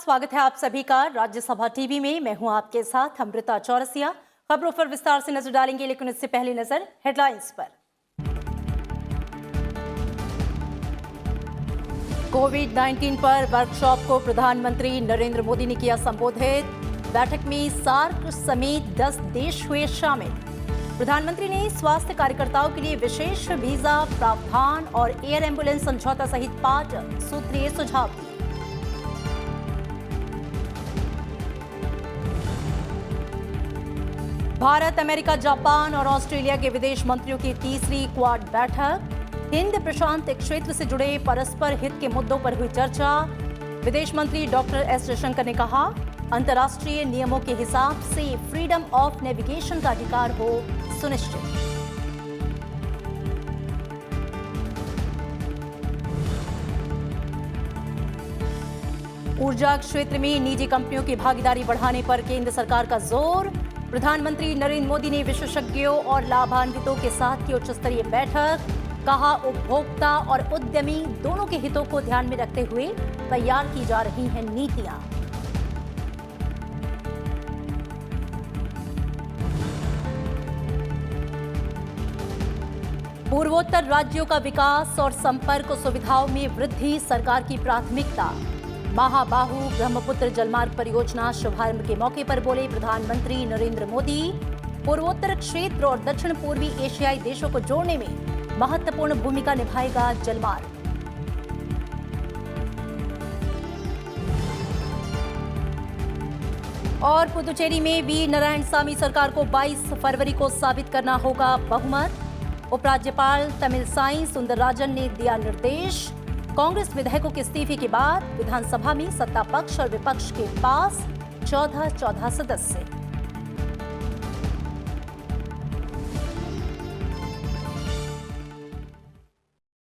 स्वागत है आप सभी का राज्यसभा टीवी में। मैं हूं आपके साथ अमृता चौरसिया। खबरों पर विस्तार से नजर डालेंगे, लेकिन इससे पहले नजर हेडलाइंस पर। कोविड-19 पर वर्कशॉप को प्रधानमंत्री नरेंद्र मोदी ने किया संबोधित। बैठक में सार्क समेत 10 देश हुए शामिल। प्रधानमंत्री ने स्वास्थ्य कार्यकर्ताओं के लिए विशेष वीजा प्रावधान और एयर एम्बुलेंस समझौता सहित 5 सूत्रीय सुझाव दिए। भारत, अमेरिका, जापान और ऑस्ट्रेलिया के विदेश मंत्रियों की तीसरी क्वाड बैठक। हिंद प्रशांत क्षेत्र से जुड़े परस्पर हित के मुद्दों पर हुई चर्चा। विदेश मंत्री डॉक्टर एस जयशंकर ने कहा, अंतर्राष्ट्रीय नियमों के हिसाब से फ्रीडम ऑफ नेविगेशन का अधिकार हो सुनिश्चित। ऊर्जा क्षेत्र में निजी कंपनियों की भागीदारी बढ़ाने पर केंद्र सरकार का जोर। प्रधानमंत्री नरेंद्र मोदी ने विशेषज्ञों और लाभान्वितों के साथ की उच्च स्तरीय बैठक। कहा, उपभोक्ता और उद्यमी दोनों के हितों को ध्यान में रखते हुए तैयार की जा रही हैं नीतियां। पूर्वोत्तर राज्यों का विकास और संपर्क सुविधाओं में वृद्धि सरकार की प्राथमिकता। महाबाहु ब्रह्मपुत्र जलमार्ग परियोजना शुभारंभ के मौके पर बोले प्रधानमंत्री नरेंद्र मोदी, पूर्वोत्तर क्षेत्र और दक्षिण पूर्वी एशियाई देशों को जोड़ने में महत्वपूर्ण भूमिका निभाएगा जलमार्ग। और पुदुचेरी में वी नारायणसामी सरकार को 22 फरवरी को साबित करना होगा बहुमत। उपराज्यपाल तमिलसाई सुंदरराजन ने दिया निर्देश। कांग्रेस विधायकों के इस्तीफे के बाद विधानसभा में सत्ता पक्ष और विपक्ष के पास 14 सदस्य।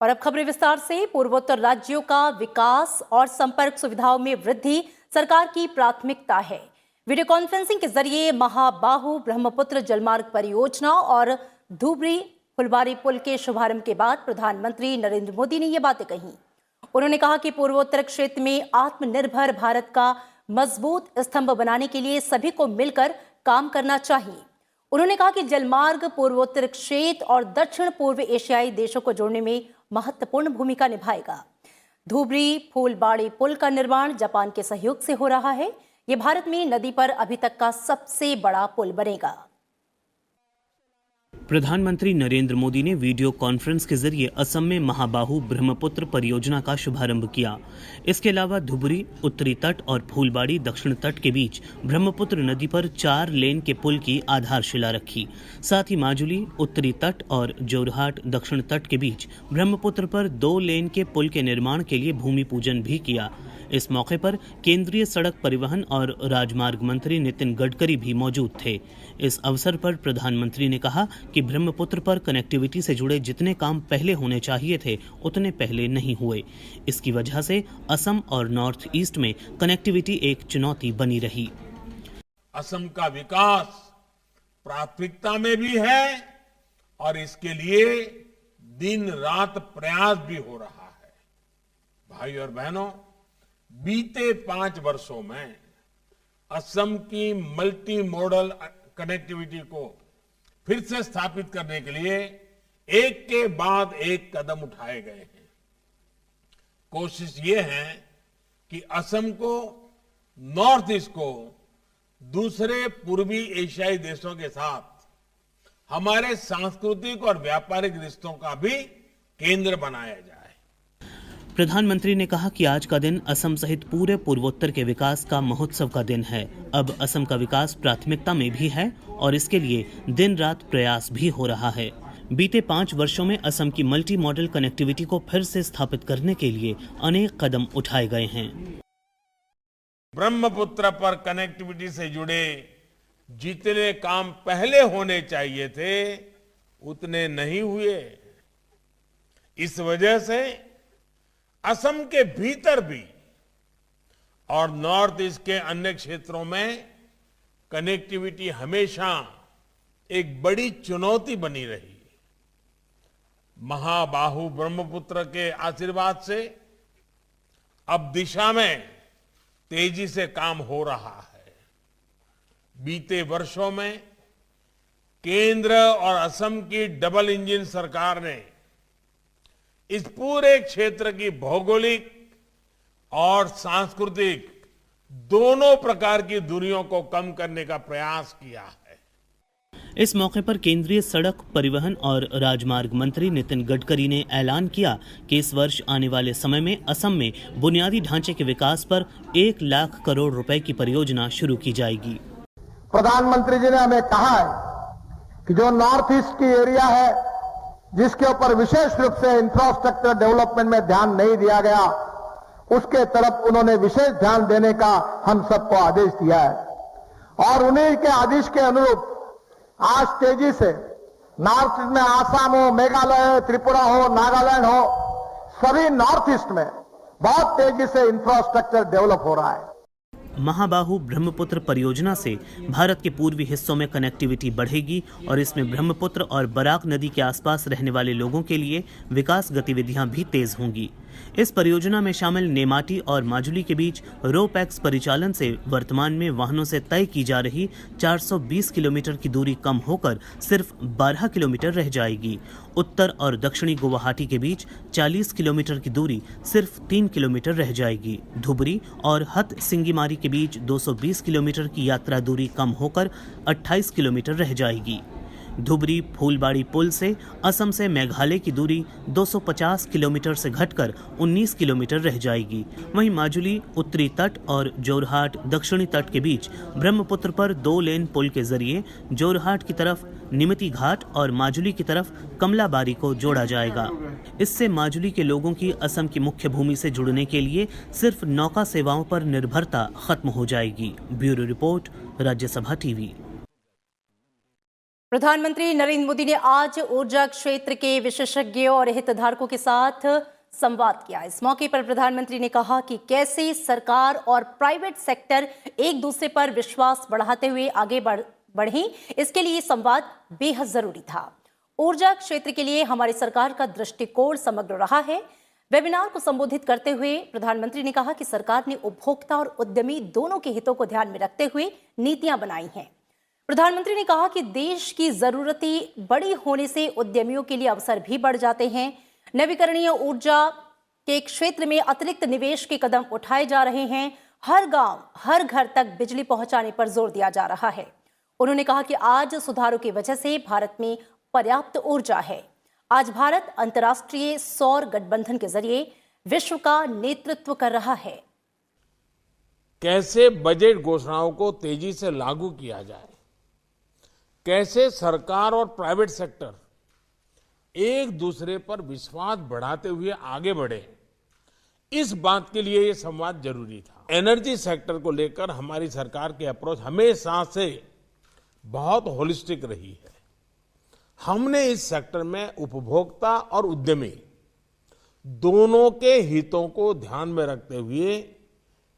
और अब खबरें विस्तार से। पूर्वोत्तर राज्यों का विकास और संपर्क सुविधाओं में वृद्धि सरकार की प्राथमिकता है। वीडियो कॉन्फ्रेंसिंग के जरिए महाबाहु ब्रह्मपुत्र जलमार्ग परियोजना और धुबरी फुलबारी पुल के शुभारंभ के बाद प्रधानमंत्री नरेंद्र मोदी ने ये बातें कही। उन्होंने कहा कि पूर्वोत्तर क्षेत्र में आत्मनिर्भर भारत का मजबूत स्तंभ बनाने के लिए सभी को मिलकर काम करना चाहिए। उन्होंने कहा कि जलमार्ग पूर्वोत्तर क्षेत्र और दक्षिण पूर्व एशियाई देशों को जोड़ने में महत्वपूर्ण भूमिका निभाएगा। धुबरी फूलबाड़ी पुल का निर्माण जापान के सहयोग से हो रहा है। ये भारत में नदी पर अभी तक का सबसे बड़ा पुल बनेगा। प्रधानमंत्री नरेंद्र मोदी ने वीडियो कॉन्फ्रेंस के जरिए असम में महाबाहु ब्रह्मपुत्र परियोजना का शुभारंभ किया। इसके अलावा धुबरी उत्तरी तट और फूलबाड़ी दक्षिण तट के बीच ब्रह्मपुत्र नदी पर 4 लेन के पुल की आधारशिला रखी। साथ ही माजुली उत्तरी तट और जोरहाट दक्षिण तट के बीच ब्रह्मपुत्र पर 2 लेन के पुल के निर्माण के लिए भूमि पूजन भी किया। इस मौके पर केंद्रीय सड़क परिवहन और राजमार्ग मंत्री नितिन गडकरी भी मौजूद थे। इस अवसर पर प्रधानमंत्री ने कहा कि ब्रह्मपुत्र पर कनेक्टिविटी से जुड़े जितने काम पहले होने चाहिए थे उतने पहले नहीं हुए। इसकी वजह से असम और नॉर्थ ईस्ट में कनेक्टिविटी एक चुनौती बनी रही। असम का विकास प्राथमिकता में भी है और इसके लिए दिन रात प्रयास भी हो रहा है। भाई और बहनों, बीते 5 वर्षों में असम की मल्टी मॉडल कनेक्टिविटी को फिर से स्थापित करने के लिए एक के बाद एक कदम उठाए गए हैं। कोशिश ये है कि असम को, नॉर्थ ईस्ट को दूसरे पूर्वी एशियाई देशों के साथ हमारे सांस्कृतिक और व्यापारिक रिश्तों का भी केंद्र बनाया जाए। प्रधानमंत्री ने कहा कि आज का दिन असम सहित पूरे पूर्वोत्तर के विकास का महोत्सव का दिन है। अब असम का विकास प्राथमिकता में भी है और इसके लिए दिन रात प्रयास भी हो रहा है। बीते 5 वर्षों में असम की मल्टी मॉडल कनेक्टिविटी को फिर से स्थापित करने के लिए अनेक कदम उठाए गए हैं। ब्रह्मपुत्र पर कनेक्टिविटी से जुड़े जितने काम पहले होने चाहिए थे उतने नहीं हुए। इस वजह से असम के भीतर भी और नॉर्थ ईस्ट के अन्य क्षेत्रों में कनेक्टिविटी हमेशा एक बड़ी चुनौती बनी रही। महाबाहु ब्रह्मपुत्र के आशीर्वाद से अब दिशा में तेजी से काम हो रहा है। बीते वर्षों में केंद्र और असम की डबल इंजन सरकार ने इस पूरे क्षेत्र की भौगोलिक और सांस्कृतिक दोनों प्रकार की दूरियों को कम करने का प्रयास किया है। इस मौके पर केंद्रीय सड़क परिवहन और राजमार्ग मंत्री नितिन गडकरी ने ऐलान किया कि इस वर्ष आने वाले समय में असम में बुनियादी ढांचे के विकास पर 1 लाख करोड़ रुपए की परियोजना शुरू की जाएगी। प्रधानमंत्री जी ने हमें कहा है कि जो नॉर्थ ईस्ट की एरिया है, जिसके ऊपर विशेष रूप से इंफ्रास्ट्रक्चर डेवलपमेंट में ध्यान नहीं दिया गया, उसके तरफ उन्होंने विशेष ध्यान देने का हम सबको आदेश दिया है। और उन्हीं के आदेश के अनुरूप आज तेजी से नॉर्थ ईस्ट में आसाम हो, मेघालय, त्रिपुरा हो, नागालैंड हो, सभी नॉर्थ ईस्ट में बहुत तेजी से इंफ्रास्ट्रक्चर डेवलप हो रहा है। महाबाहु ब्रह्मपुत्र परियोजना से भारत के पूर्वी हिस्सों में कनेक्टिविटी बढ़ेगी और इसमें ब्रह्मपुत्र और बराक नदी के आसपास रहने वाले लोगों के लिए विकास गतिविधियां भी तेज होंगी। इस परियोजना में शामिल नेमाटी और माजुली के बीच रोपैक्स परिचालन से वर्तमान में वाहनों से तय की जा रही 420 किलोमीटर की दूरी कम होकर सिर्फ 12 किलोमीटर रह जाएगी। उत्तर और दक्षिणी गुवाहाटी के बीच 40 किलोमीटर की दूरी सिर्फ 3 किलोमीटर रह जाएगी। धुबरी और हत सिंगीमारी के बीच 220 किलोमीटर की यात्रा दूरी कम होकर 28 किलोमीटर रह जाएगी। धुबरी फूलबाड़ी पुल से असम से मेघालय की दूरी 250 किलोमीटर से घटकर 19 किलोमीटर रह जाएगी। वहीं माजुली उत्तरी तट और जोरहाट दक्षिणी तट के बीच ब्रह्मपुत्र पर 2 लेन पुल के जरिए जोरहाट की तरफ निमिति घाट और माजुली की तरफ कमलाबारी को जोड़ा जाएगा। इससे माजुली के लोगों की असम की मुख्य भूमि से जुड़ने के लिए सिर्फ नौका सेवाओं पर निर्भरता खत्म हो जाएगी। Bureau report, Rajya Sabha TV. प्रधानमंत्री नरेंद्र मोदी ने आज ऊर्जा क्षेत्र के विशेषज्ञों और हितधारकों के साथ संवाद किया। इस मौके पर प्रधानमंत्री ने कहा कि कैसे सरकार और प्राइवेट सेक्टर एक दूसरे पर विश्वास बढ़ाते हुए आगे बढ़े, इसके लिए संवाद बेहद जरूरी था। ऊर्जा क्षेत्र के लिए हमारी सरकार का दृष्टिकोण समग्र रहा है। वेबिनार को संबोधित करते हुए प्रधानमंत्री ने कहा कि सरकार ने उपभोक्ता और उद्यमी दोनों के हितों को ध्यान में रखते हुए नीतियां बनाई हैं। प्रधानमंत्री ने कहा कि देश की जरूरतें बड़ी होने से उद्यमियों के लिए अवसर भी बढ़ जाते हैं। नवीकरणीय ऊर्जा के क्षेत्र में अतिरिक्त निवेश के कदम उठाए जा रहे हैं। हर गांव, हर घर तक बिजली पहुंचाने पर जोर दिया जा रहा है। उन्होंने कहा कि आज सुधारों की वजह से भारत में पर्याप्त ऊर्जा है। आज भारत अंतर्राष्ट्रीय सौर गठबंधन के जरिए विश्व का नेतृत्व कर रहा है। कैसे बजट घोषणाओं को तेजी से लागू किया जाए, कैसे सरकार और प्राइवेट सेक्टर एक दूसरे पर विश्वास बढ़ाते हुए आगे बढ़े, इस बात के लिए ये संवाद जरूरी था। एनर्जी सेक्टर को लेकर हमारी सरकार की अप्रोच हमेशा से बहुत होलिस्टिक रही है। हमने इस सेक्टर में उपभोक्ता और उद्यमी दोनों के हितों को ध्यान में रखते हुए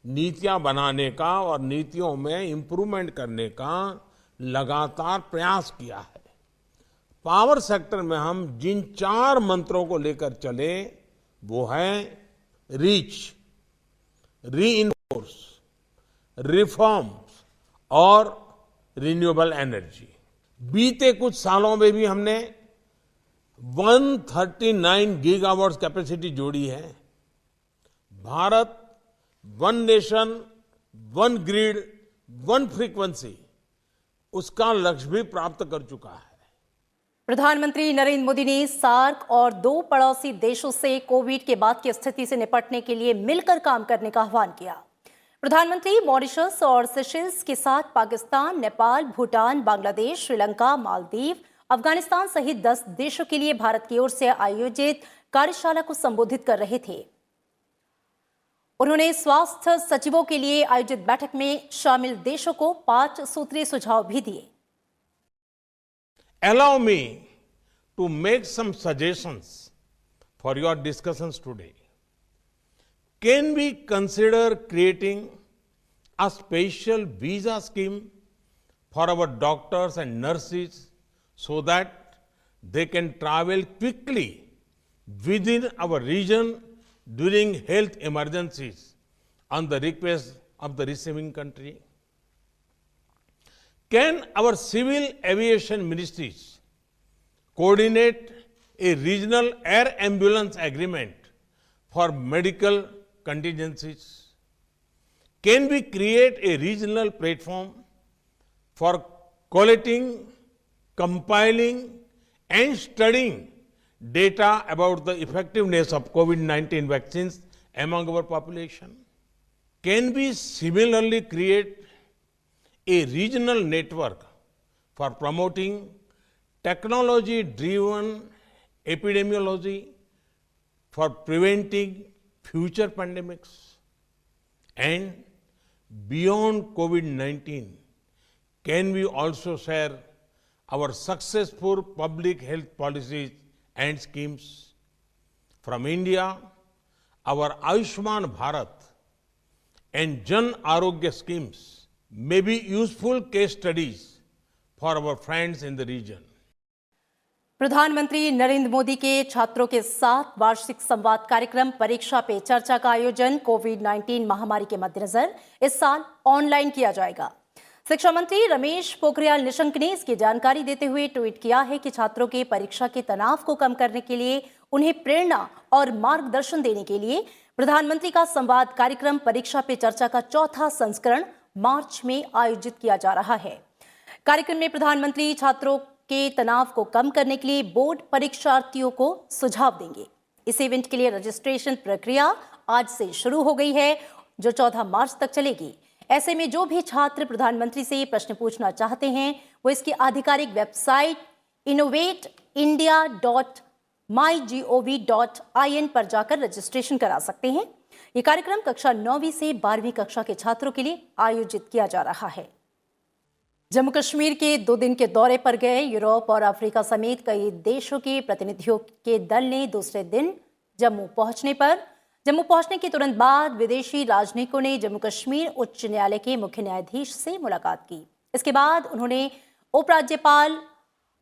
नीतियां बनाने का और नीतियों में इंप्रूवमेंट करने का लगातार प्रयास किया है। पावर सेक्टर में हम जिन 4 मंत्रों को लेकर चले वो है रीच, रीइंफोर्स, रिफॉर्म्स और रिन्यूएबल एनर्जी। बीते कुछ सालों में भी हमने 139 गीगावाट कैपेसिटी जोड़ी है। Bharat one nation, one grid, one frequency, उसका लक्ष्य भी प्राप्त कर चुका है। प्रधानमंत्री नरेंद्र मोदी ने सार्क और 2 पड़ोसी देशों से कोविड के बाद की स्थिति से निपटने के लिए मिलकर काम करने का आह्वान किया। प्रधानमंत्री मॉरिशस और सेशेल्स के साथ पाकिस्तान, नेपाल, भूटान, बांग्लादेश, श्रीलंका, मालदीव, अफगानिस्तान सहित 10 देशों के लिए भारत की ओर से आयोजित कार्यशाला को संबोधित कर रहे थे। उन्होंने स्वास्थ्य सचिवों के लिए आयोजित बैठक में शामिल देशों को 5 सूत्रीय सुझाव भी दिए। Allow me to make some suggestions for your discussions today. Can we consider creating a special visa scheme for our doctors and nurses so that they can travel quickly within our region during health emergencies on the request of the receiving country? Can our civil aviation ministries coordinate a regional air ambulance agreement for medical contingencies? Can we create a regional platform for collating, compiling, and studying data about the effectiveness of COVID-19 vaccines among our population? Can we similarly create a regional network for promoting technology-driven epidemiology for preventing future pandemics? And beyond COVID-19, can we also share our successful public health policies and schemes? From India, our Ayushman Bharat and Jan Arogya schemes may be useful case studies for our friends in the region. प्रधानमंत्री नरेंद्र मोदी के छात्रों के साथ वार्षिक संवाद कार्यक्रम परीक्षा पे चर्चा का आयोजन कोविड-19 महामारी के मद्देनजर इस साल ऑनलाइन किया जाएगा। शिक्षा मंत्री रमेश पोखरियाल निशंक ने इसकी जानकारी देते हुए ट्वीट किया है कि छात्रों के परीक्षा के तनाव को कम करने के लिए उन्हें प्रेरणा और मार्गदर्शन देने के लिए प्रधानमंत्री का संवाद कार्यक्रम परीक्षा पे चर्चा का चौथा संस्करण मार्च में आयोजित किया जा रहा है। कार्यक्रम में प्रधानमंत्री छात्रों के तनाव को कम करने के लिए बोर्ड परीक्षार्थियों को सुझाव देंगे। इस इवेंट के लिए रजिस्ट्रेशन प्रक्रिया आज से शुरू हो गई है, जो 14 मार्च तक चलेगी। ऐसे में जो भी छात्र प्रधानमंत्री से प्रश्न पूछना चाहते हैं, वो इसकी आधिकारिक वेबसाइट innovateindia.mygov.in पर जाकर रजिस्ट्रेशन करा सकते हैं। ये कार्यक्रम कक्षा 9वीं से 12वीं कक्षा के छात्रों के लिए आयोजित किया जा रहा है। जम्मू कश्मीर के 2 दिन के दौरे पर गए यूरोप और अफ्रीका समेत कई देशों के प्रतिनिधियों के दल ने दूसरे दिन जम्मू पहुंचने के तुरंत बाद विदेशी राजनयिकों ने जम्मू कश्मीर उच्च न्यायालय के मुख्य न्यायाधीश से मुलाकात की। इसके बाद उन्होंने उपराज्यपाल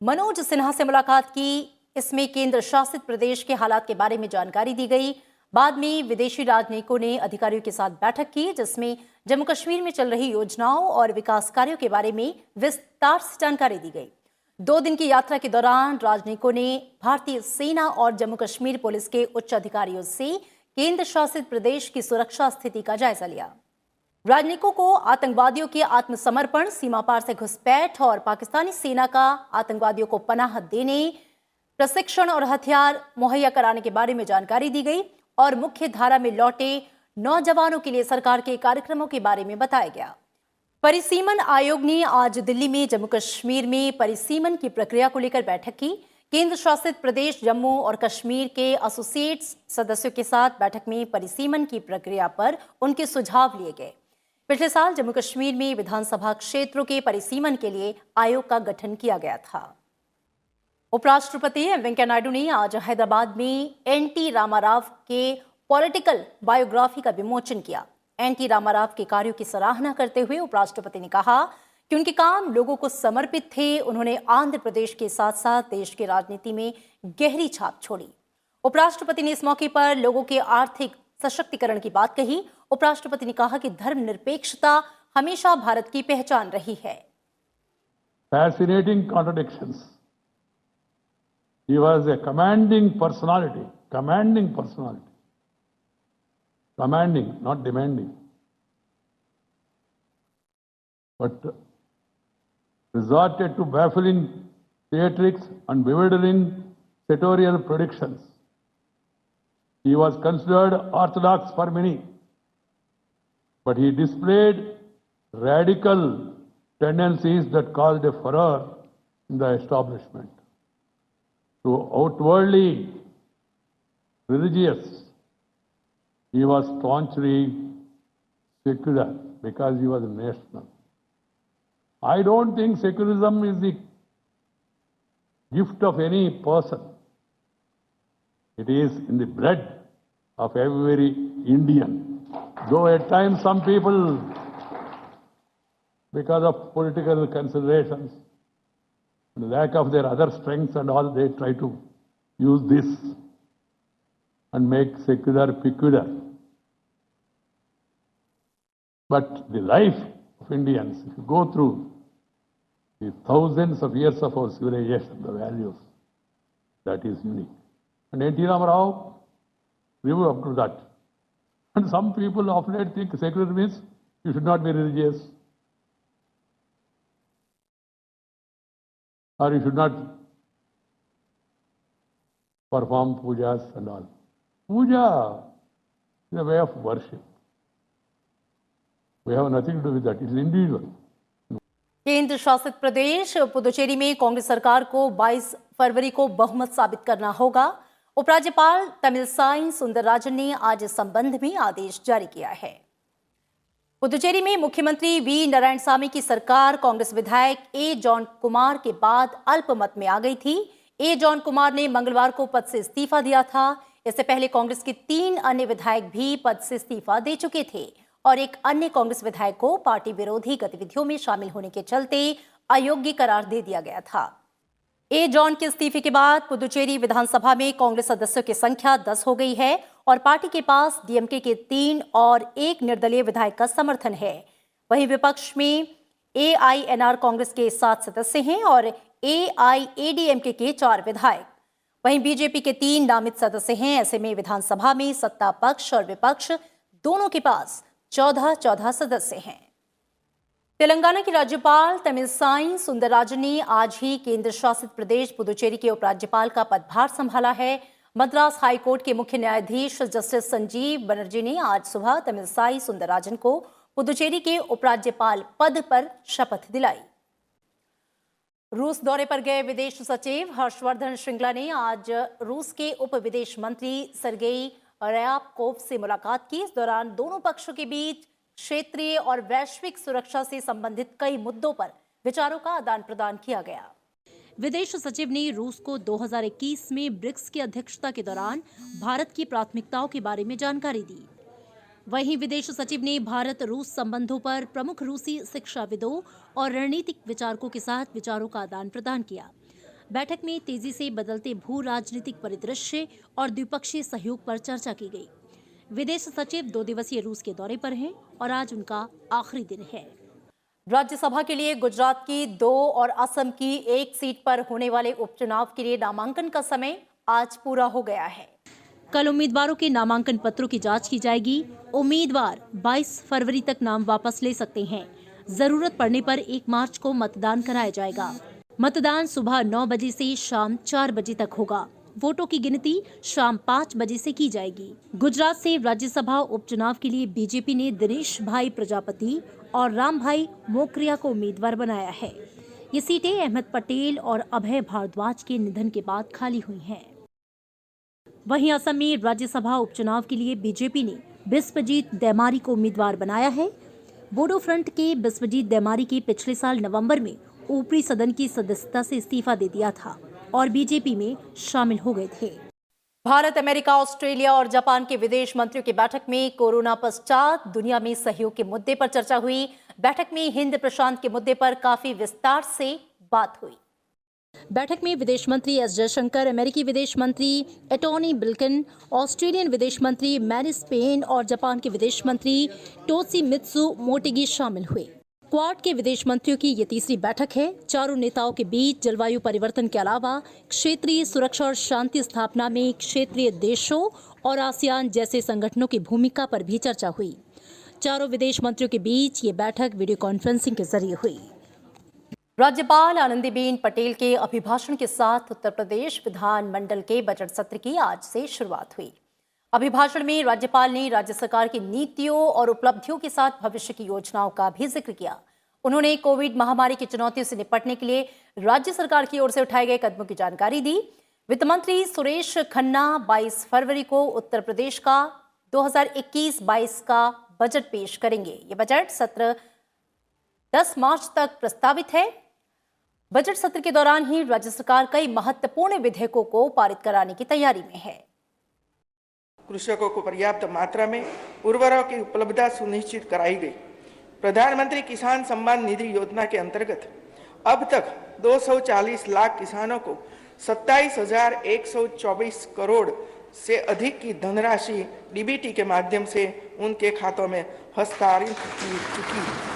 मनोज सिन्हा से मुलाकात की। इसमें केंद्र शासित प्रदेश के हालात के बारे में जानकारी दी गई। बाद में विदेशी राजनयिकों ने अधिकारियों के साथ बैठक की, जिसमें जम्मू कश्मीर में चल रही योजनाओं और विकास कार्यों के बारे में विस्तार से जानकारी दी गई। 2 दिन की यात्रा के दौरान राजनयिकों ने भारतीय सेना और जम्मू कश्मीर पुलिस के उच्च अधिकारियों से केंद्र शासित प्रदेश की सुरक्षा स्थिति का जायजा लिया। राजनयिकों को आतंकवादियों के आत्मसमर्पण, सीमा पार से घुसपैठ और पाकिस्तानी सेना का आतंकवादियों को पनाह देने, प्रशिक्षण और हथियार मुहैया कराने के बारे में जानकारी दी गई और मुख्य धारा में लौटे नौजवानों के लिए सरकार के कार्यक्रमों के बारे में बताया गया। परिसीमन आयोग ने आज दिल्ली में जम्मू कश्मीर में परिसीमन की प्रक्रिया को लेकर बैठक की। केंद्र शासित प्रदेश जम्मू और कश्मीर के एसोसिएट्स सदस्यों के साथ बैठक में परिसीमन की प्रक्रिया पर उनके सुझाव लिए गए। पिछले साल जम्मू कश्मीर में विधानसभा क्षेत्रों के परिसीमन के लिए आयोग का गठन किया गया था। उपराष्ट्रपति एम वेंकैया नायडू ने आज हैदराबाद में एन.टी. रामाराव के पॉलिटिकल बायोग्राफी का विमोचन किया। एन.टी. रामाराव के कार्यों की सराहना करते हुए उपराष्ट्रपति ने कहा कि उनके काम लोगों को समर्पित थे। उन्होंने आंध्र प्रदेश के साथ साथ देश की राजनीति में गहरी छाप छोड़ी। उपराष्ट्रपति ने इस मौके पर लोगों के आर्थिक सशक्तिकरण की बात कही। उपराष्ट्रपति ने कहा कि धर्मनिरपेक्षता हमेशा भारत की पहचान रही है। Fascinating contradictions. He was a commanding, not demanding. But resorted to baffling theatrics and bewildering sartorial predictions. He was considered orthodox for many, but he displayed radical tendencies that caused a furor in the establishment. To outwardly religious, he was staunchly secular because he was national. I don't think secularism is the gift of any person. It is in the blood of every Indian. Though at times some people, because of political considerations, the lack of their other strengths and all, they try to use this and make secular peculiar. But the life of Indians, if you go through the thousands of years of our civilization, the values, that is unique. And N.T. Ramarao lived up to that. And some people of late think secular means you should not be religious, or you should not perform pujas and all. Puja is a way of worship. We have nothing to do with that. It is individual. केंद्र शासित प्रदेश पुदुचेरी में कांग्रेस सरकार को 22 फरवरी को बहुमत साबित करना होगा। उपराज्यपाल तमिलसाई सुंदरराजन ने आज इस संबंध में आदेश जारी किया है। पुदुचेरी में मुख्यमंत्री वी नारायणसामी की सरकार कांग्रेस विधायक ए जॉन कुमार के बाद अल्पमत में आ गई थी। ए जॉन कुमार ने मंगलवार को पद से इस्तीफा दिया था। इससे पहले कांग्रेस के 3 अन्य विधायक भी पद से इस्तीफा दे चुके थे और एक अन्य कांग्रेस विधायक को पार्टी विरोधी गतिविधियों में शामिल होने के चलते अयोग्य करार दे दिया गया था। ए जॉन के इस्तीफे के बाद पुदुचेरी विधानसभा में कांग्रेस सदस्यों की संख्या 10 हो गई है और पार्टी के पास डीएमके के 3 और 1 निर्दलीय विधायक का समर्थन है। वहीं विपक्ष में एआईएनआर कांग्रेस के 7 सदस्य हैं और एआईएडीएमके के 4 विधायक। वहीं बीजेपी के 3 नामित सदस्य हैं। ऐसे में विधानसभा में सत्ता पक्ष और विपक्ष दोनों के पास 14 सदस्य हैं। तेलंगाना के राज्यपाल तमिलसाई सुंदरराजन ने आज ही केंद्र शासित प्रदेश पुदुचेरी के उपराज्यपाल का पदभार संभाला है। मद्रास हाईकोर्ट के मुख्य न्यायाधीश जस्टिस संजीव बनर्जी ने आज सुबह तमिलसाई सुंदरराजन को पुदुचेरी के उपराज्यपाल पद पर शपथ दिलाई। रूस दौरे पर गए विदेश सचिव हर्षवर्धन श्रृंगला ने आज रूस के उप विदेश मंत्री सर्गेई रयाबकोव से मुलाकात की। इस दौरान दोनों पक्षों के बीच क्षेत्रीय और वैश्विक सुरक्षा से संबंधित कई मुद्दों पर विचारों का आदान प्रदान किया गया। विदेश सचिव ने रूस को 2021 में ब्रिक्स की अध्यक्षता के दौरान भारत की प्राथमिकताओं के बारे में जानकारी दी। वहीं विदेश सचिव ने भारत रूस संबंधों पर प्रमुख रूसी शिक्षाविदों और रणनीतिक विचारकों के साथ विचारों का आदान प्रदान किया। बैठक में तेजी से बदलते भू राजनीतिक परिदृश्य और द्विपक्षीय सहयोग पर चर्चा की गई। विदेश सचिव 2 दिवसीय रूस के दौरे पर हैं और आज उनका आखिरी दिन है। राज्यसभा के लिए गुजरात की 2 और असम की 1 सीट पर होने वाले उपचुनाव के लिए नामांकन का समय आज पूरा हो गया है। कल उम्मीदवारों के नामांकन पत्रों की जांच की जाएगी। उम्मीदवार 22 फरवरी तक नाम वापस ले सकते हैं। जरूरत पड़ने पर 1 मार्च को मतदान कराया जाएगा। मतदान सुबह 9 बजे से शाम 4 बजे तक होगा। वोटों की गिनती शाम 5 बजे से की जाएगी। गुजरात से राज्यसभा उपचुनाव के लिए बीजेपी ने दिनेश भाई प्रजापति और राम भाई मोकरिया को उम्मीदवार बनाया है। ये सीटें अहमद पटेल और अभय भारद्वाज के निधन के बाद खाली हुई हैं। वहीं असम में राज्यसभा उपचुनाव के लिए बीजेपी ने बिस्वजीत दैमारी को उम्मीदवार बनाया है। बोडो फ्रंट के बिस्वजीत दैमारी के पिछले साल नवंबर में ऊपरी सदन की सदस्यता से इस्तीफा दे दिया था और बीजेपी में शामिल हो गए थे। भारत, अमेरिका, ऑस्ट्रेलिया और जापान के विदेश मंत्रियों की बैठक में कोरोना पश्चात दुनिया में सहयोग के मुद्दे पर चर्चा हुई। बैठक में हिंद प्रशांत के मुद्दे पर काफी विस्तार से बात हुई। बैठक में विदेश मंत्री एस जयशंकर, अमेरिकी विदेश मंत्री एंटोनी ब्लिंकन, ऑस्ट्रेलियन विदेश मंत्री मैरिस पेन और जापान के विदेश मंत्री टोशिमित्सु मोटेगी शामिल हुए। क्वाड के विदेश मंत्रियों की ये तीसरी बैठक है। चारों नेताओं के बीच जलवायु परिवर्तन के अलावा क्षेत्रीय सुरक्षा और शांति स्थापना में क्षेत्रीय देशों और आसियान जैसे संगठनों की भूमिका पर भी चर्चा हुई। चारों विदेश मंत्रियों के बीच ये बैठक वीडियो कॉन्फ्रेंसिंग के जरिए हुई। राज्यपाल आनंदीबेन पटेल के अभिभाषण के साथ उत्तर प्रदेश विधानमंडल के बजट सत्र की आज से शुरुआत हुई। अभिभाषण में राज्यपाल ने राज्य सरकार की नीतियों और उपलब्धियों के साथ भविष्य की योजनाओं का भी जिक्र किया। उन्होंने कोविड महामारी की चुनौतियों से निपटने के लिए राज्य सरकार की ओर से उठाए गए कदमों की जानकारी दी। वित्त मंत्री सुरेश खन्ना 22 फरवरी को उत्तर प्रदेश का 2021-22 का बजट पेश करेंगे। ये बजट सत्र 10 मार्च तक प्रस्तावित है। बजट सत्र के दौरान ही राज्य सरकार कई महत्वपूर्ण विधेयकों को पारित कराने की तैयारी में है। कृषकों को पर्याप्त मात्रा में उर्वरकों की उपलब्धता सुनिश्चित कराई गई। प्रधानमंत्री किसान सम्मान निधि योजना के अंतर्गत अब तक 240 लाख किसानों को 27,124 करोड़ से अधिक की धनराशि डीबीटी के माध्यम से उनके खातों में हस्तांतरित की चुकी है।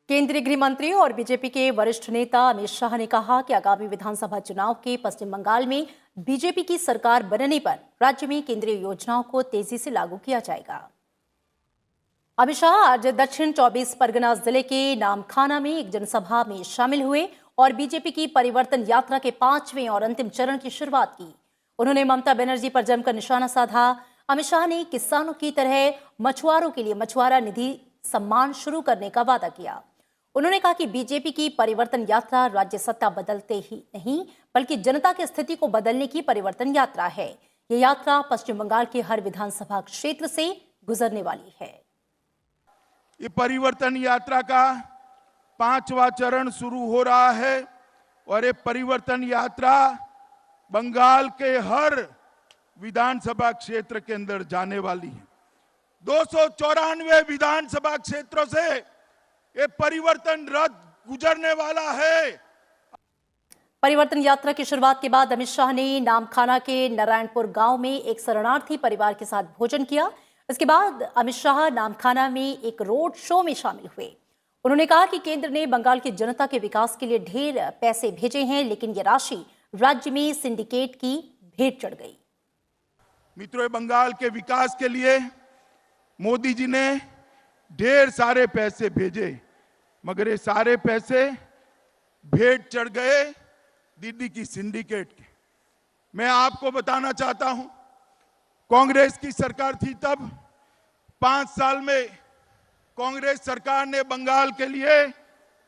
केंद्रीय गृह मंत्री और बीजेपी के वरिष्ठ नेता अमित शाह ने कहा कि आगामी विधानसभा चुनाव के पश्चिम बंगाल में बीजेपी की सरकार बनने पर राज्य में केंद्रीय योजनाओं को तेजी से लागू किया जाएगा। अमित शाह आज दक्षिण 24 परगना जिले के नामखाना में एक जनसभा में शामिल हुए और बीजेपी की परिवर्तन यात्रा के 5वें और अंतिम चरण की शुरुआत की। उन्होंने ममता बनर्जी पर जमकर निशाना साधा। अमित शाह ने किसानों की तरह मछुआरों के लिए मछुआरा निधि सम्मान शुरू करने का वादा किया। उन्होंने कहा कि बीजेपी की परिवर्तन यात्रा राज्य सत्ता बदलते ही नहीं बल्कि जनता की स्थिति को बदलने की परिवर्तन यात्रा है। ये यात्रा पश्चिम बंगाल के हर विधानसभा क्षेत्र से गुजरने वाली है। ये परिवर्तन यात्रा का 5वां चरण शुरू हो रहा है और ये परिवर्तन यात्रा बंगाल के हर विधानसभा क्षेत्र के अंदर जाने वाली है। 294 विधानसभा क्षेत्रों से ये परिवर्तन रथ गुजरने वाला है। परिवर्तन यात्रा की शुरुआत के बाद अमित शाह ने नामखाना के नारायणपुर गांव में एक शरणार्थी परिवार के साथ भोजन किया। इसके बाद अमित शाह नामखाना में एक रोड शो में शामिल हुए। उन्होंने कहा कि केंद्र ने बंगाल की जनता के विकास के लिए ढेर पैसे भेजे हैं, लेकिन ये राशि राज्य में सिंडिकेट की भेंट चढ़ गई। मित्रों, बंगाल के विकास के लिए मोदी जी ने ढेर सारे पैसे भेजे, मगर ये सारे पैसे भेंट चढ़ गए दीदी की सिंडिकेट के। मैं आपको बताना चाहता हूं, कांग्रेस की सरकार थी तब 5 साल में कांग्रेस सरकार ने बंगाल के लिए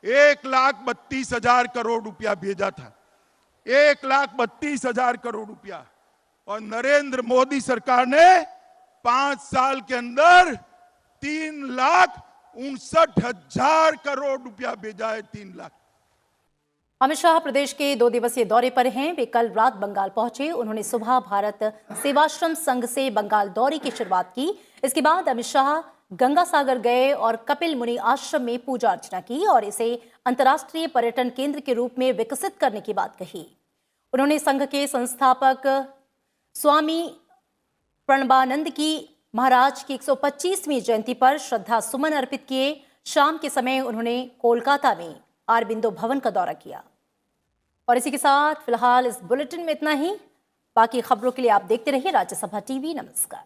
1,32,000 करोड़ रुपया भेजा था। 1,32,000 करोड़ रुपया। और नरेंद्र मोदी सरकार ने 5 साल के अंदर 3,59,000 करोड़ रुपया भेजा है। 3 लाख। अमित शाह प्रदेश के 2 दिवसीय दौरे पर हैं। वे कल रात बंगाल पहुंचे। उन्होंने सुबह भारत सेवाश्रम संघ से बंगाल दौरे की शुरुआत की। इसके बाद अमित शाह गंगा सागर गए और कपिल मुनि आश्रम में पूजा अर्चना की और इसे अंतर्राष्ट्रीय पर्यटन केंद्र के रूप में विकसित करने की बात कही। उन्होंने संघ के संस्थापक स्वामी प्रणबानंद की महाराज की 125वीं जयंती पर श्रद्धा सुमन अर्पित किए। शाम के समय उन्होंने कोलकाता में अरबिंदो भवन का दौरा किया। और इसी के साथ फिलहाल इस बुलेटिन में इतना ही। बाकी खबरों के लिए आप देखते रहिए राज्यसभा टीवी। नमस्कार।